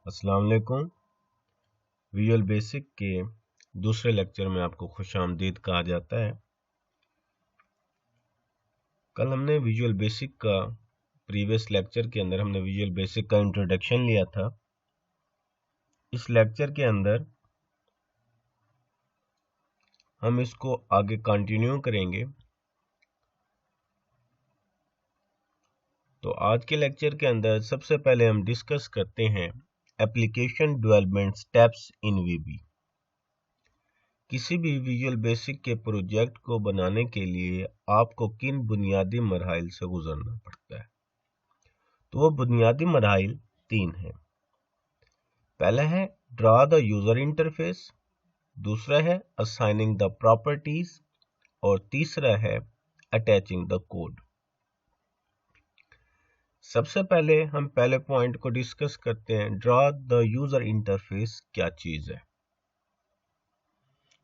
अस्सलाम वालेकुम। Visual basic के दूसरे लेक्चर में आपको खुशामदीद कहा जाता है। कल हमने विजुअल बेसिक का प्रीवियस लेक्चर के अंदर हमने विजुअल बेसिक का इंट्रोडक्शन लिया था। इस लेक्चर के अंदर हम इसको आगे कंटिन्यू करेंगे। तो आज के लेक्चर के अंदर सबसे पहले हम डिस्कस करते हैं एप्लीकेशन डेवलपमेंट स्टेप्स इन वीबी। किसी भी विजुअल बेसिक के प्रोजेक्ट को बनाने के लिए आपको किन बुनियादी मराहिल से गुजरना पड़ता है। तो वो बुनियादी मराहिल 3 हैं। पहला है ड्रा द यूजर इंटरफेस, दूसरा है असाइनिंग द प्रॉपर्टीज और तीसरा है अटैचिंग द कोड। सबसे पहले हम पहले पॉइंट को डिस्कस करते हैं, ड्रा द यूजर इंटरफेस क्या चीज है।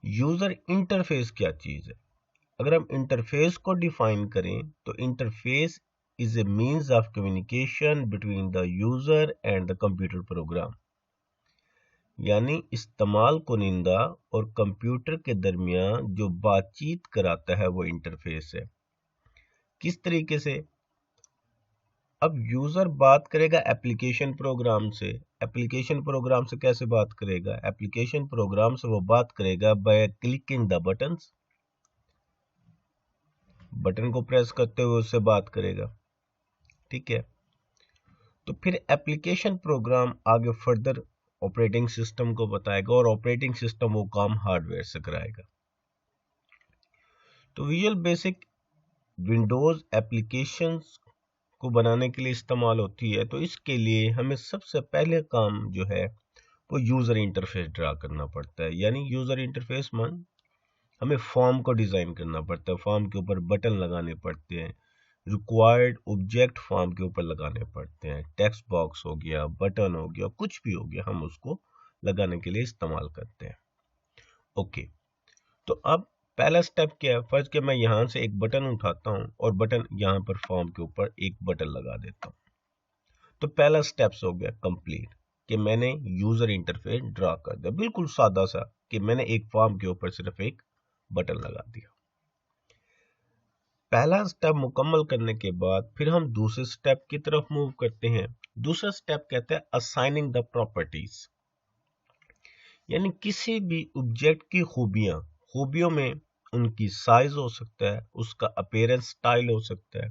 यूजर इंटरफेस क्या चीज है? अगर हम इंटरफेस को डिफाइन करें तो interface is a means of communication between the user and the computer program, यानी इस्तेमाल कुनिंदा और कंप्यूटर के दरमियान जो बातचीत कराता है वो इंटरफेस है। किस तरीके से? अब यूजर बात करेगा एप्लीकेशन प्रोग्राम से। एप्लीकेशन प्रोग्राम से कैसे बात करेगा? एप्लीकेशन प्रोग्राम से वो बात करेगा by clicking the buttons. Button को प्रेस करते हुए उससे बात करेगा। ठीक है। तो फिर एप्लीकेशन प्रोग्राम आगे फर्दर ऑपरेटिंग सिस्टम को बताएगा और ऑपरेटिंग सिस्टम वो काम हार्डवेयर से कराएगा। तो विजुअल बेसिक विंडोज एप्लीकेशंस को बनाने के लिए इस्तेमाल होती है। तो इसके लिए हमें सबसे पहले काम जो है वो यूजर इंटरफेस ड्रा करना पड़ता है। यानी यूजर इंटरफेस मान हमें फॉर्म को डिजाइन करना पड़ता है। फॉर्म के ऊपर बटन लगाने पड़ते हैं, रिक्वायर्ड ऑब्जेक्ट फॉर्म के ऊपर लगाने पड़ते हैं। टेक्स्ट बॉक्स हो गया, बटन हो गया, कुछ भी हो गया, हम उसको लगाने के लिए इस्तेमाल करते हैं। ओके, तो अब पहला स्टेप क्या है? फर्स्ट के मैं यहां से एक बटन उठाता हूं और बटन यहां पर फॉर्म के ऊपर एक बटन लगा देता हूं। तो पहला स्टेप्स हो गया कंप्लीट कि मैंने यूजर इंटरफेस ड्रा कर दिया। बिल्कुल सादा सा कि मैंने एक फॉर्म के ऊपर सिर्फ एक बटन लगा दिया। पहला स्टेप मुकम्मल करने के बाद फिर हम दूसरे स्टेप की तरफ मूव करते हैं। दूसरा स्टेप कहते हैं असाइनिंग द प्रॉपर्टीज, यानी किसी भी ऑब्जेक्ट की खूबियों में उनकी साइज हो सकता है, उसका अपीयरेंस स्टाइल हो सकता है,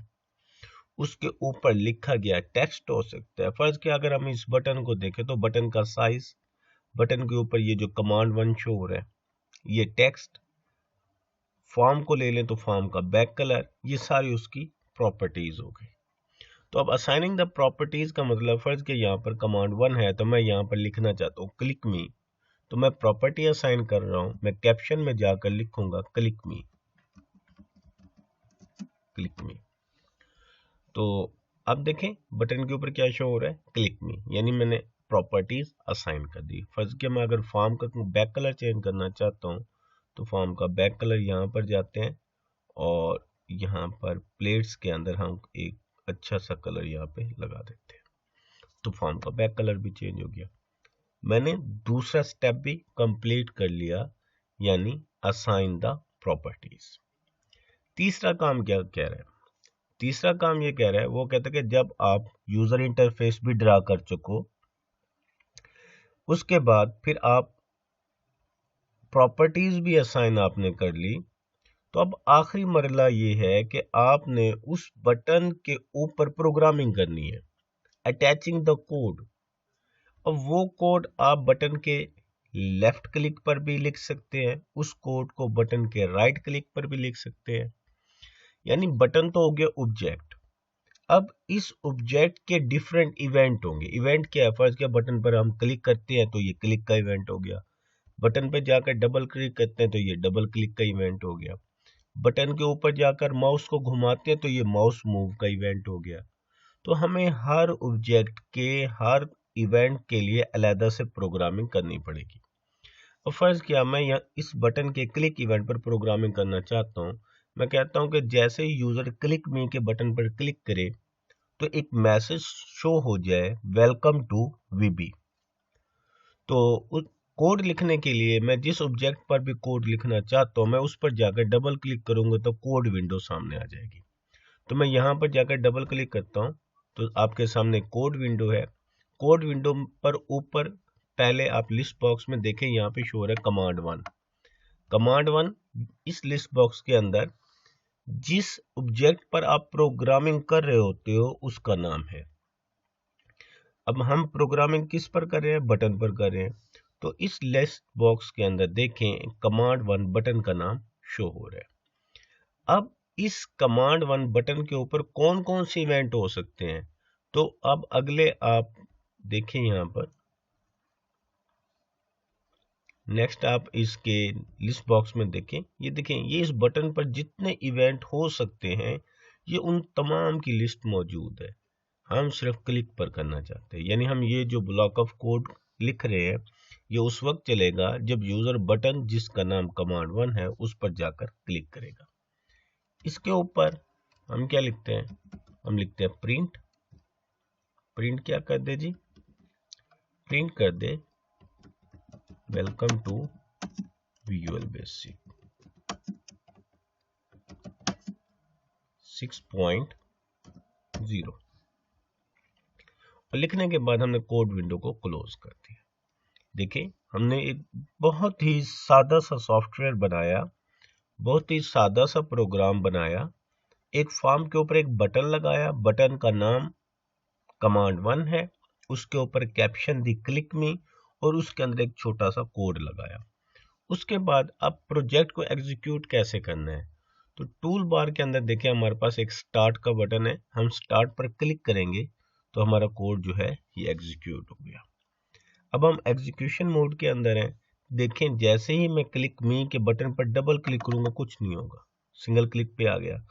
उसके ऊपर लिखा गया टेक्स्ट हो सकता है। फर्ज कि अगर हम इस बटन को देखें तो बटन का साइज, बटन के ऊपर ये जो कमांड 1 शो हो रहा है, ये टेक्स्ट, फॉर्म को ले लें तो फॉर्म का बैक कलर, ये सारी उसकी प्रॉपर्टीज हो गई। तो अब असाइनिंग द प्रॉपर्टीज का मतलब, फर्ज के यहाँ पर कमांड 1 है तो मैं यहाँ पर लिखना चाहता हूँ क्लिक मी, तो मैं प्रॉपर्टी असाइन कर रहा हूँ। मैं कैप्शन में जाकर लिखूंगा क्लिक मी, क्लिक मी। तो अब देखें बटन के ऊपर क्या शो हो रहा है, क्लिक मी, यानी मैंने प्रॉपर्टीज असाइन कर दी। फर्स्ट के मैं अगर फॉर्म का बैक कलर चेंज करना चाहता हूँ तो फॉर्म का बैक कलर यहाँ पर जाते हैं और यहाँ पर प्लेट्स के अंदर हम एक अच्छा सा कलर यहाँ पे लगा देते हैं, तो फॉर्म का बैक कलर भी चेंज हो गया। मैंने दूसरा स्टेप भी कंप्लीट कर लिया, यानी असाइन द प्रॉपर्टीज। तीसरा काम क्या कह रहा है? तीसरा काम ये कह रहा है, वो कहता है कि जब आप यूजर इंटरफेस भी ड्रा कर चुको, उसके बाद फिर आप प्रॉपर्टीज भी असाइन आपने कर ली, तो अब आखिरी मरला ये है कि आपने उस बटन के ऊपर प्रोग्रामिंग करनी है, अटैचिंग द कोड। अब वो कोड आप बटन के लेफ्ट क्लिक पर भी लिख सकते हैं, उस कोड को बटन के राइट क्लिक पर भी लिख सकते हैं। यानी बटन तो हो गया ऑब्जेक्ट। अब इस ऑब्जेक्ट के डिफरेंट इवेंट होंगे। इवेंट क्या है? फर्स्ट क्या, बटन पर हम क्लिक करते हैं तो ये क्लिक का इवेंट हो गया, बटन पर जाकर डबल क्लिक करते हैं तो ये डबल क्लिक का इवेंट हो गया, बटन के ऊपर जाकर माउस को घुमाते हैं तो ये माउस मूव का इवेंट हो गया। तो हमें हर ऑब्जेक्ट के हर इवेंट के लिए अलग से प्रोग्रामिंग करनी पड़ेगी। और फर्ज किया मैं यहाँ इस बटन के क्लिक इवेंट पर प्रोग्रामिंग करना चाहता हूँ। मैं कहता हूँ कि जैसे ही यूजर क्लिक मी के बटन पर क्लिक करे तो एक मैसेज शो हो जाए, वेलकम टू वीबी। तो कोड लिखने के लिए मैं जिस ऑब्जेक्ट पर भी कोड लिखना चाहता हूँ मैं उस पर जाकर डबल क्लिक करूंगा तो कोड विंडो सामने आ जाएगी। तो मैं यहाँ पर जाकर डबल क्लिक करता हूँ तो आपके सामने कोड विंडो है। कोड विंडो पर ऊपर पहले आप लिस्ट बॉक्स में देखें, यहाँ पे शो हो रहा है कमांड 1। कमांड 1 इस लिस्ट बॉक्स के अंदर जिस ऑब्जेक्ट पर आप प्रोग्रामिंग कर रहे होते हो उसका नाम है। अब हम प्रोग्रामिंग किस पर कर रहे हैं? बटन पर कर रहे हैं। तो इस लिस्ट बॉक्स के अंदर देखें कमांड 1 बटन का नाम शो हो रहा है। अब इस कमांड 1 बटन के ऊपर कौन कौन से इवेंट हो सकते हैं? तो अब अगले आप देखें यहाँ पर नेक्स्ट आप इसके लिस्ट बॉक्स में देखें, ये देखें ये इस बटन पर जितने इवेंट हो सकते हैं ये उन तमाम की लिस्ट मौजूद है। हम सिर्फ क्लिक पर करना चाहते हैं, यानी हम ये जो ब्लॉक ऑफ कोड लिख रहे हैं ये उस वक्त चलेगा जब यूजर बटन जिसका नाम कमांड 1 है उस पर जाकर क्लिक करेगा। इसके ऊपर हम क्या लिखते हैं? हम लिखते हैं प्रिंट। प्रिंट क्या कर दे जी? प्रिंट कर दे वेलकम टू विजुअल बेसिक 6.0। और लिखने के बाद हमने कोड विंडो को क्लोज कर दिया। देखिए हमने एक बहुत ही सादा सा सॉफ्टवेयर बनाया, बहुत ही सादा सा प्रोग्राम बनाया। एक फॉर्म के ऊपर एक बटन लगाया, बटन का नाम कमांड 1 है, उसके ऊपर कैप्शन दी क्लिक मी और उसके अंदर एक छोटा सा कोड लगाया। उसके बाद अब प्रोजेक्ट को एग्जीक्यूट कैसे करना है? तो टूल बार के अंदर देखिए हमारे पास एक स्टार्ट का बटन है, हम स्टार्ट पर क्लिक करेंगे तो हमारा कोड जो है ये एग्जीक्यूट हो गया। अब हम एग्जीक्यूशन मोड के अंदर हैं। देखें जैसे ही मैं क्लिक मी के बटन पर डबल क्लिक करूंगा कुछ नहीं होगा, सिंगल क्लिक पे आ गया।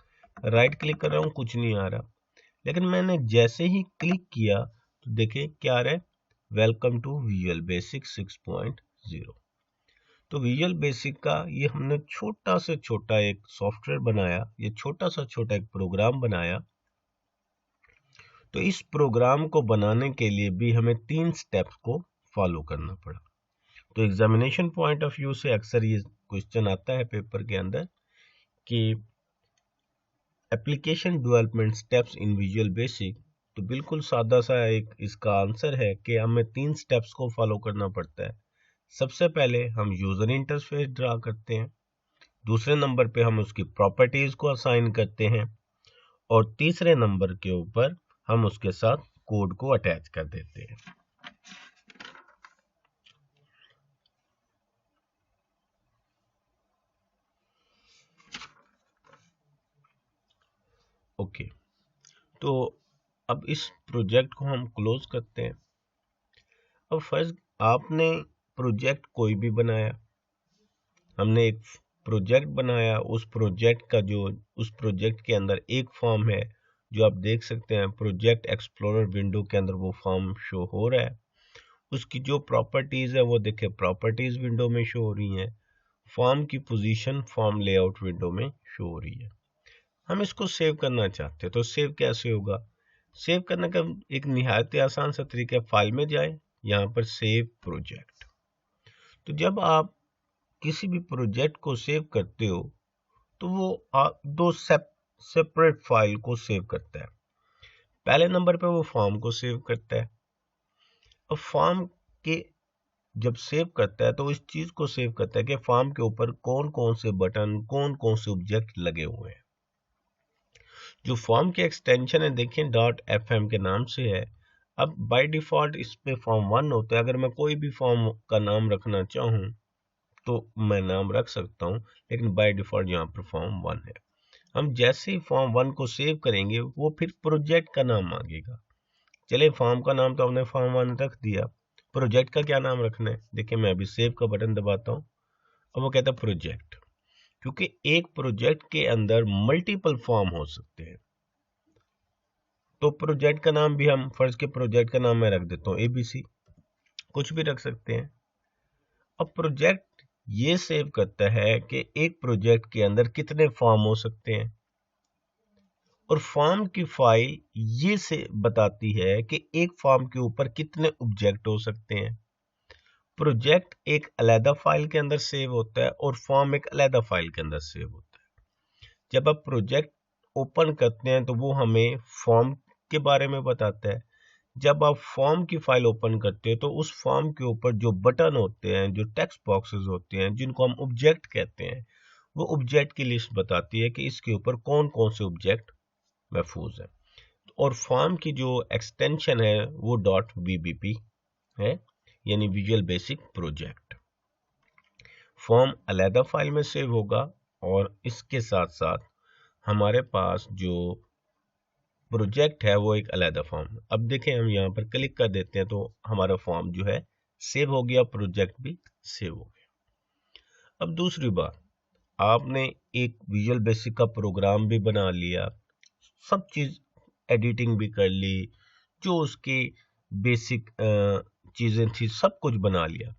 राइट क्लिक कर रहा हूँ कुछ नहीं आ रहा, लेकिन मैंने जैसे ही क्लिक किया तो देखिए क्या आ रहा है? Welcome to visual basic 6.0। तो विजुअल बेसिक का ये हमने छोटा से छोटा एक सॉफ्टवेयर बनाया, ये छोटा सा छोटा एक प्रोग्राम बनाया। तो इस प्रोग्राम को बनाने के लिए भी हमें 3 स्टेप्स को फॉलो करना पड़ा। तो एग्जामिनेशन पॉइंट ऑफ व्यू से अक्सर ये क्वेश्चन आता है पेपर के अंदर कि application development steps in visual basic, तो बिल्कुल सादा सा एक इसका आंसर है कि हमें 3 स्टेप्स को फॉलो करना पड़ता है। सबसे पहले हम यूजर इंटरफेस ड्रा करते हैं, दूसरे नंबर पे हम उसकी प्रॉपर्टीज को असाइन करते हैं और तीसरे नंबर के ऊपर हम उसके साथ कोड को अटैच कर देते हैं। ओके, तो अब इस प्रोजेक्ट को हम क्लोज करते हैं। अब फर्स्ट आपने प्रोजेक्ट कोई भी बनाया, हमने एक प्रोजेक्ट बनाया, उस प्रोजेक्ट के अंदर एक फॉर्म है जो आप देख सकते हैं प्रोजेक्ट एक्सप्लोरर विंडो के अंदर वो फॉर्म शो हो रहा है। उसकी जो प्रॉपर्टीज है वो देखिए प्रॉपर्टीज विंडो में शो हो रही है, फॉर्म की पोजीशन फॉर्म लेआउट विंडो में शो हो रही है। हम इसको सेव करना चाहते हैं तो सेव कैसे होगा? सेव करने का एक निहायत आसान सा तरीका है, फाइल में जाए, यहाँ पर सेव प्रोजेक्ट। तो जब आप किसी भी प्रोजेक्ट को सेव करते हो तो वो दो सेपरेट फाइल को सेव करता है। पहले नंबर पे वो फॉर्म को सेव करता है। अब फॉर्म के जब सेव करता है तो इस चीज को सेव करता है कि फॉर्म के ऊपर कौन कौन से बटन, कौन कौन से ऑब्जेक्ट लगे हुए हैं। जो फॉर्म के एक्सटेंशन है देखिए .fm के नाम से है। अब बाय डिफॉल्ट इस पे फॉर्म 1 होता है, अगर मैं कोई भी फॉर्म का नाम रखना चाहूँ तो मैं नाम रख सकता हूँ, लेकिन बाय डिफॉल्ट यहाँ पर फॉर्म 1 है। हम जैसे ही फॉर्म 1 को सेव करेंगे वो फिर प्रोजेक्ट का नाम मांगेगा। चलिए फॉर्म का नाम तो हमने फॉर्म 1 रख दिया, प्रोजेक्ट का क्या नाम रखना है? देखिए मैं अभी सेव का बटन दबाता हूँ और वो कहता है प्रोजेक्ट, क्योंकि एक प्रोजेक्ट के अंदर मल्टीपल फॉर्म हो सकते हैं। तो प्रोजेक्ट का नाम भी हम फर्ज के प्रोजेक्ट का नाम मैं रख देता हूँ ABC, कुछ भी रख सकते हैं। अब प्रोजेक्ट ये सेव करता है कि एक प्रोजेक्ट के अंदर कितने फॉर्म हो सकते हैं और फॉर्म की फाइल ये से बताती है कि एक फॉर्म के ऊपर कितने ऑब्जेक्ट हो सकते हैं। प्रोजेक्ट एक अलग फाइल के अंदर सेव होता है और फॉर्म एक अलग फाइल के अंदर सेव होता है। जब आप प्रोजेक्ट ओपन करते हैं तो वो हमें फॉर्म के बारे में बताता है। जब आप फॉर्म की फाइल ओपन करते हो तो उस फॉर्म के ऊपर जो बटन होते हैं, जो टेक्स्ट बॉक्सेस होते हैं, जिनको हम ऑब्जेक्ट कहते हैं, वो ऑब्जेक्ट की लिस्ट बताती है कि इसके ऊपर कौन कौन से ऑब्जेक्ट महफूज है। और फॉर्म की जो एक्सटेंशन है वो .bbp है, यानी विजुअल बेसिक प्रोजेक्ट। फॉर्म अलग फाइल में सेव होगा और इसके साथ साथ हमारे पास जो प्रोजेक्ट है वो एक अलग फॉर्म। अब देखें, हम यहाँ पर क्लिक कर देते हैं तो हमारा फॉर्म जो है सेव हो गया, प्रोजेक्ट भी सेव हो गया। अब दूसरी बात, आपने एक विजुअल बेसिक का प्रोग्राम भी बना लिया, सब चीज एडिटिंग भी कर ली, जो उसकी बेसिक चीजें थी सब कुछ बना लिया।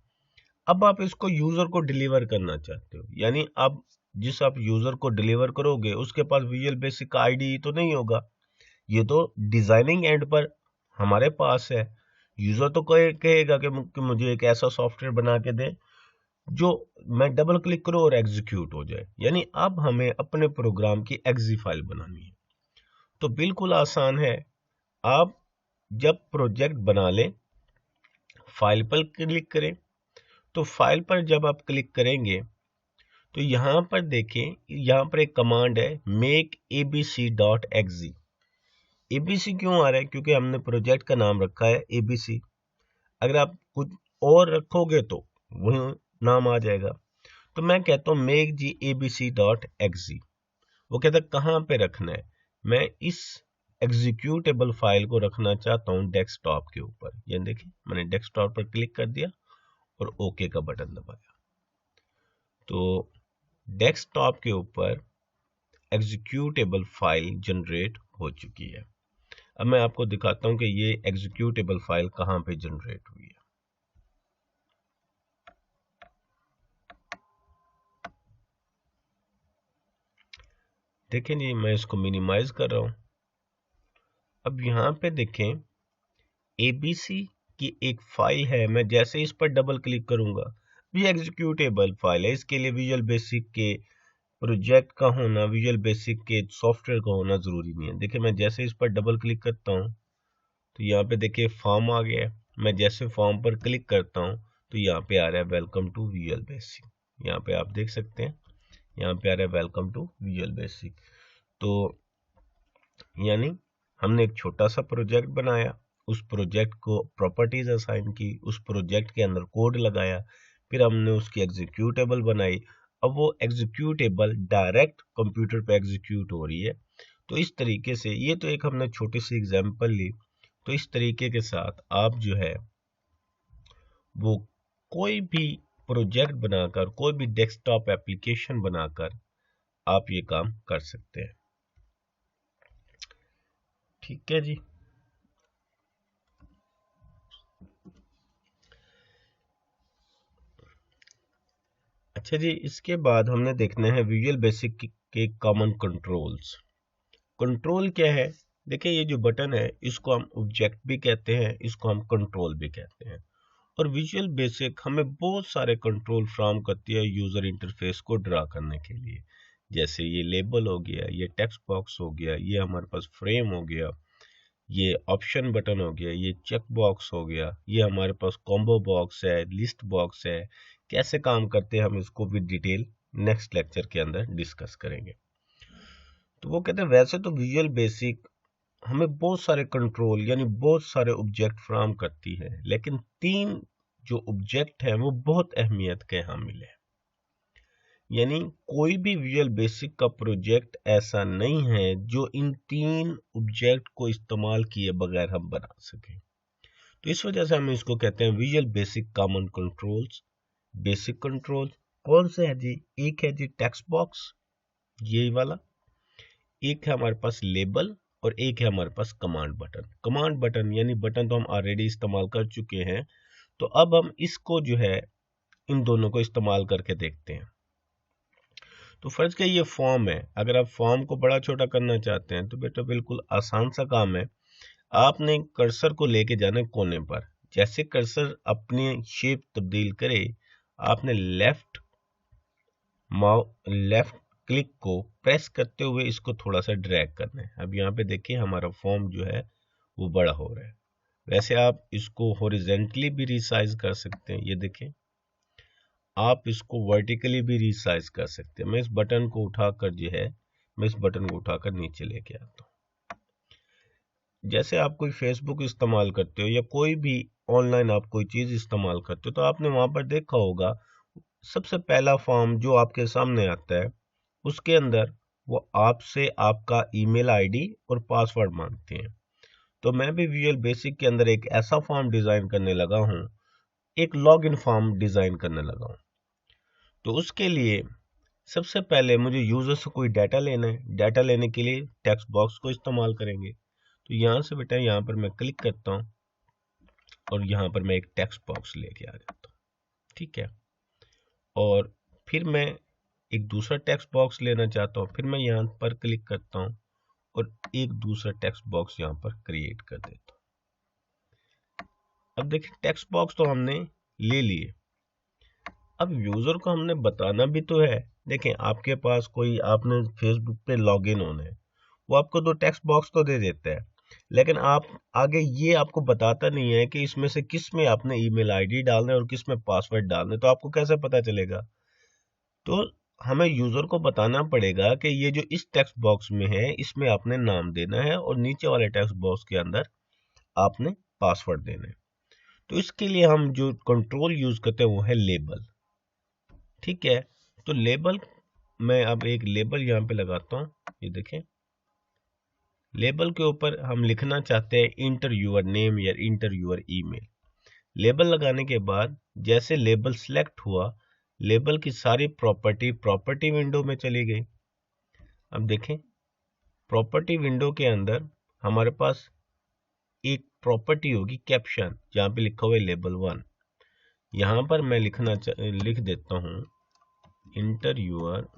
अब आप इसको यूजर को डिलीवर करना चाहते हो, यानी अब जिस आप यूजर को डिलीवर करोगे उसके पास विजुअल बेसिक का आईडी तो नहीं होगा, ये तो डिजाइनिंग एंड पर हमारे पास है। यूजर तो कहेगा कि मुझे एक ऐसा सॉफ्टवेयर बना के दे जो मैं डबल क्लिक करूं और एग्जीक्यूट हो जाए। यानी अब हमें अपने प्रोग्राम की एक्जी फाइल बनानी है। तो बिल्कुल आसान है, आप जब प्रोजेक्ट बना लें फाइल पर क्लिक करें। तो फाइल पर जब आप क्लिक करेंगे तो यहां पर देखें, यहां पर एक कमांड है make abc.exe। एबीसी क्यों आ रहा है? क्योंकि हमने प्रोजेक्ट का नाम रखा है एबीसी। अगर आप कुछ और रखोगे तो वही नाम आ जाएगा। तो मैं कहता हूँ मेक जी abc.exe। वो कहता है कहाँ पे रखना है? मैं इस एग्जीक्यूटेबल फाइल को रखना चाहता हूँ डेस्कटॉप के ऊपर। ये देखिए, मैंने डेस्कटॉप पर क्लिक कर दिया और ओके का बटन दबाया तो डेस्कटॉप के ऊपर एग्जीक्यूटेबल फाइल जनरेट हो चुकी है। अब मैं आपको दिखाता हूं कि ये एग्जीक्यूटेबल फाइल कहां पे जनरेट हुई है। देखें जी, मैं इसको मिनिमाइज कर रहा हूं। अब यहां पे देखें, एबीसी की एक फाइल है, मैं जैसे इस पर डबल क्लिक करूंगा, ये एग्जीक्यूटेबल फाइल है। इसके लिए विजुअल बेसिक के प्रोजेक्ट का होना, विजुअल बेसिक के सॉफ्टवेयर का होना जरूरी नहीं है। देखिए, मैं जैसे इस पर डबल क्लिक करता हूं तो यहाँ पे देखिए फॉर्म आ गया है। मैं जैसे फॉर्म पर क्लिक करता हूँ तो यहाँ पे आ रहा है वेलकम टू विजुअल बेसिक। यहाँ पे आप देख सकते हैं, यहाँ पे आ रहा है वेलकम टू विजुअल बेसिक। तो यानी हमने एक छोटा सा प्रोजेक्ट बनाया, उस प्रोजेक्ट को प्रॉपर्टीज असाइन की, उस प्रोजेक्ट के अंदर कोड लगाया, फिर हमने उसकी एग्जीक्यूटेबल बनाई। अब वो एग्जीक्यूटेबल डायरेक्ट कंप्यूटर पे एग्जीक्यूट हो रही है। तो इस तरीके से, ये तो एक हमने छोटी सी एग्जांपल ली। तो इस तरीके के साथ आप जो है वो कोई भी प्रोजेक्ट बनाकर, कोई भी डेस्कटॉप एप्लीकेशन बनाकर आप ये काम कर सकते हैं। ठीक है जी। अच्छा जी, इसके बाद हमने देखना है विजुअल बेसिक के कॉमन कंट्रोल्स। कंट्रोल क्या है? देखिए, ये जो बटन है इसको हम ऑब्जेक्ट भी कहते हैं, इसको हम कंट्रोल भी कहते हैं। और विजुअल बेसिक हमें बहुत सारे कंट्रोल फ्राहम करती है यूजर इंटरफेस को ड्रा करने के लिए। जैसे ये लेबल हो गया, ये टेक्स्ट बॉक्स हो गया, ये हमारे पास फ्रेम हो गया, ये ऑप्शन बटन हो गया, ये चेक बॉक्स हो गया, ये हमारे पास कॉम्बो बॉक्स है, लिस्ट बॉक्स है। कैसे काम करते हैं हम इसको विद डिटेल नेक्स्ट लेक्चर के अंदर डिस्कस करेंगे। तो वो कहते हैं वैसे तो विजुअल बेसिक हमें बहुत सारे कंट्रोल यानी बहुत सारे ऑब्जेक्ट फ्राहम करती है, लेकिन तीन जो ऑब्जेक्ट हैं वो बहुत अहमियत के यहाँ मिले। यानी कोई भी विजुअल बेसिक का प्रोजेक्ट ऐसा नहीं है जो इन तीन ऑब्जेक्ट को इस्तेमाल किए बगैर हम बना सके। तो इस वजह से हम इसको कहते हैं visual basic common controls. Basic control कौन से है जी? एक है जी टेक्स्ट बॉक्स, यही वाला। एक है हमारे पास लेबल और एक है हमारे पास कमांड बटन। कमांड बटन यानी बटन तो हम ऑलरेडी इस्तेमाल कर चुके हैं, तो अब हम इसको जो है इन दोनों को इस्तेमाल करके देखते हैं। तो फर्ज का ये फॉर्म है, अगर आप फॉर्म को बड़ा छोटा करना चाहते हैं तो बेटा बिल्कुल आसान सा काम है। आपने कर्सर को लेके जाना है कोने पर, जैसे कर्सर अपनी शेप तब्दील करे, आपने लेफ्ट क्लिक को प्रेस करते हुए इसको थोड़ा सा ड्रैग करना है। अब यहाँ पे देखिए हमारा फॉर्म जो है वो बड़ा हो रहा है। वैसे आप इसको हॉरिजेंटली भी रिसाइज कर सकते हैं, ये देखें। आप इसको वर्टिकली भी रिसाइज कर सकते हैं। मैं इस बटन को उठाकर जो है, मैं इस बटन को उठाकर नीचे लेके आता हूँ। जैसे आप कोई फेसबुक इस्तेमाल करते हो या कोई भी ऑनलाइन आप कोई चीज इस्तेमाल करते हो, तो आपने वहां पर देखा होगा सबसे पहला फॉर्म जो आपके सामने आता है, उसके अंदर वो आपसे आपका ईमेल आईडी और पासवर्ड मांगते हैं। तो मैं भी विजुअल बेसिक के अंदर एक ऐसा फॉर्म डिजाइन करने लगा हूँ, एक लॉग इन फॉर्म डिजाइन करने लगा हूँ। तो उसके लिए सबसे पहले मुझे यूजर से कोई डाटा लेना है। डाटा लेने के लिए टेक्स्ट बॉक्स को इस्तेमाल करेंगे। तो यहाँ से बेटा यहाँ पर मैं क्लिक करता हूँ और यहाँ पर मैं एक टेक्स्ट बॉक्स लेके आ जाता हूँ, ठीक है। और फिर मैं एक दूसरा टेक्स्ट बॉक्स लेना चाहता हूँ, फिर मैं यहाँ पर क्लिक करता हूँ और एक दूसरा टेक्स्ट बॉक्स यहाँ पर क्रिएट कर देता हूँ। अब देखिए टेक्स्ट बॉक्स तो हमने ले लिए। अब यूजर को हमने बताना भी तो है। देखें, आपके पास कोई, आपने फेसबुक पे लॉगिन होना है, वो आपको दो टेक्स्ट बॉक्स तो दे देता है, लेकिन आप आगे ये आपको बताता नहीं है कि इसमें से किस में आपने ईमेल आईडी डालना है और किस में पासवर्ड डालना है। तो आपको कैसे पता चलेगा? तो हमें यूजर को बताना पड़ेगा कि ये जो इस टेक्स्ट बॉक्स में है, इसमें आपने नाम देना है और नीचे वाले टेक्स्ट बॉक्स के अंदर आपने पासवर्ड देना है। तो इसके लिए हम जो कंट्रोल यूज करते हैं वो है लेबल, ठीक है। तो लेबल, मैं अब एक लेबल यहाँ पे लगाता हूँ, ये देखें। लेबल के ऊपर हम लिखना चाहते हैं इंटर यूर नेम या इंटर यूर ईमेल। लेबल लगाने के बाद जैसे लेबल सिलेक्ट हुआ, लेबल की सारी प्रॉपर्टी विंडो में चली गई। अब देखें, प्रॉपर्टी विंडो के अंदर हमारे पास एक प्रॉपर्टी होगी कैप्शन, जहाँ पे लिखा हुआ है लेबल 1। यहाँ पर मैं लिख देता हूँ इंटर यूर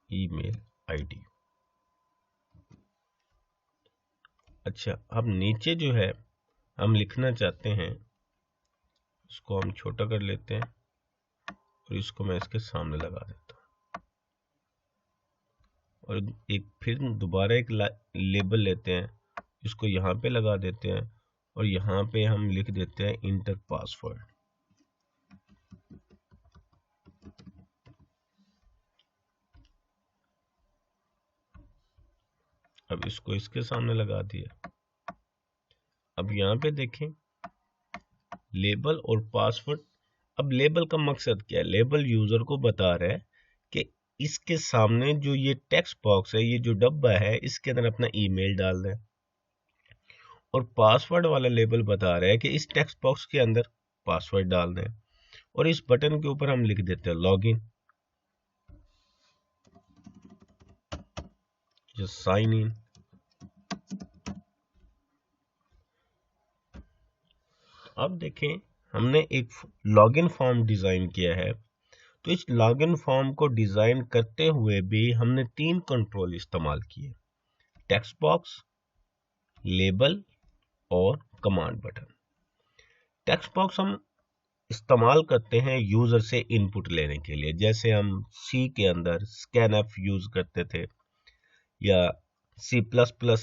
ईमेल आईडी। अच्छा, अब नीचे जो है हम लिखना चाहते हैं, इसको हम छोटा कर लेते हैं और इसको मैं इसके सामने लगा देता हूँ। और एक फिर दोबारा एक लेबल लेते हैं, इसको यहाँ पे लगा देते हैं और यहाँ पे हम लिख देते हैं इंटर पासवर्ड। अब इसको इसके सामने लगा दिया। अब यहाँ पे देखें लेबल और पासवर्ड। अब लेबल का मकसद क्या है? लेबल यूजर को बता रहा है कि इसके सामने जो ये टेक्स्ट बॉक्स है, ये जो डब्बा है, इसके अंदर अपना ईमेल डाल दें। और पासवर्ड वाला लेबल बता रहा है कि इस टेक्स्ट बॉक्स के अंदर पासवर्ड डाल दें। और इस बटन के ऊपर हम लिख देते हैं लॉगिन, साइन इन। अब देखें, हमने एक लॉगिन फॉर्म डिजाइन किया है। तो इस लॉगिन फॉर्म को डिजाइन करते हुए भी हमने 3 कंट्रोल इस्तेमाल किए: टेक्स्ट बॉक्स, लेबल और कमांड बटन। टेक्स्ट बॉक्स हम इस्तेमाल करते हैं यूजर से इनपुट लेने के लिए, जैसे हम सी के अंदर स्कैनफ यूज करते थे या C++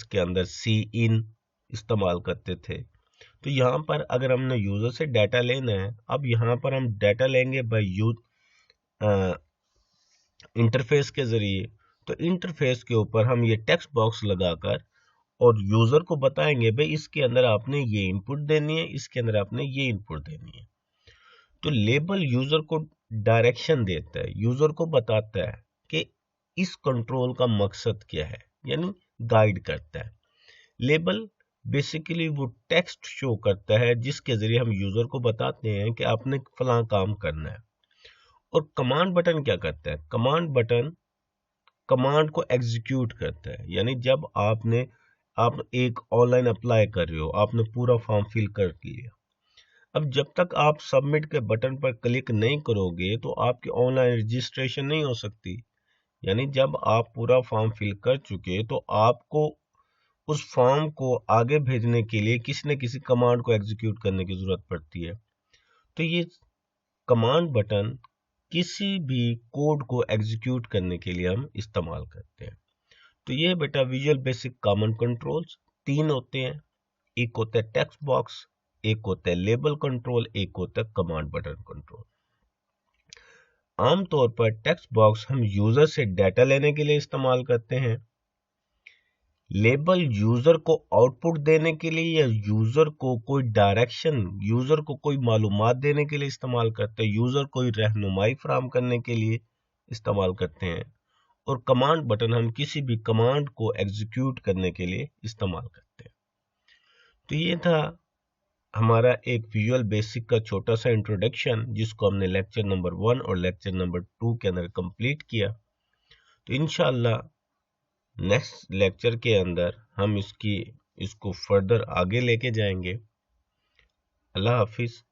के अंदर सी इन इस्तेमाल करते थे। तो यहाँ पर अगर हमने यूजर से डाटा लेना है, अब यहाँ पर हम डाटा लेंगे बाय इंटरफेस के जरिए। तो इंटरफेस के ऊपर हम ये टेक्स्ट बॉक्स लगाकर और यूजर को बताएंगे भाई इसके अंदर आपने ये इनपुट देनी है, इसके अंदर आपने ये इनपुट देनी है। तो लेबल यूजर को डायरेक्शन देता है, यूजर को बताता है कि इस कंट्रोल का मकसद क्या है, यानी गाइड करता है। लेबल बेसिकली वो टेक्स्ट शो करता है जिसके जरिए हम यूजर को बताते हैं कि आपने फलां काम करना है। और कमांड बटन क्या करता है? कमांड बटन कमांड को एग्जीक्यूट करता है, यानी जब आप एक ऑनलाइन अप्लाई कर रहे हो, आपने पूरा फॉर्म फिल कर लिया, अब जब तक आप सबमिट के बटन पर क्लिक नहीं करोगे तो आपकी ऑनलाइन रजिस्ट्रेशन नहीं हो सकती। यानी जब आप पूरा फॉर्म फिल कर चुके तो आपको उस फॉर्म को आगे भेजने के लिए किसी न किसी कमांड को एग्जीक्यूट करने की जरूरत पड़ती है। तो ये कमांड बटन किसी भी कोड को एग्जीक्यूट करने के लिए हम इस्तेमाल करते हैं। तो ये बेटा विजुअल बेसिक कॉमन कंट्रोल्स 3 होते हैं। एक होता है टेक्स्ट बॉक्स, एक होता है लेबल कंट्रोल, एक होता है कमांड बटन कंट्रोल। आमतौर पर टेक्स्ट बॉक्स हम यूजर से डाटा लेने के लिए इस्तेमाल करते हैं। लेबल यूजर को आउटपुट देने के लिए या यूजर को कोई डायरेक्शन, यूजर को कोई मालूमात देने के लिए इस्तेमाल करते हैं, यूजर को रहनुमाई फराहम करने के लिए इस्तेमाल करते हैं। और कमांड बटन हम किसी भी कमांड को एग्जीक्यूट करने के लिए इस्तेमाल करते हैं। तो ये था हमारा एक विजुअल बेसिक का छोटा सा इंट्रोडक्शन, जिसको हमने लेक्चर नंबर 1 और लेक्चर नंबर 2 के अंदर कंप्लीट किया। तो इंशाल्लाह नेक्स्ट लेक्चर के अंदर हम इसको फर्दर आगे लेके जाएंगे। अल्लाह हाफिज।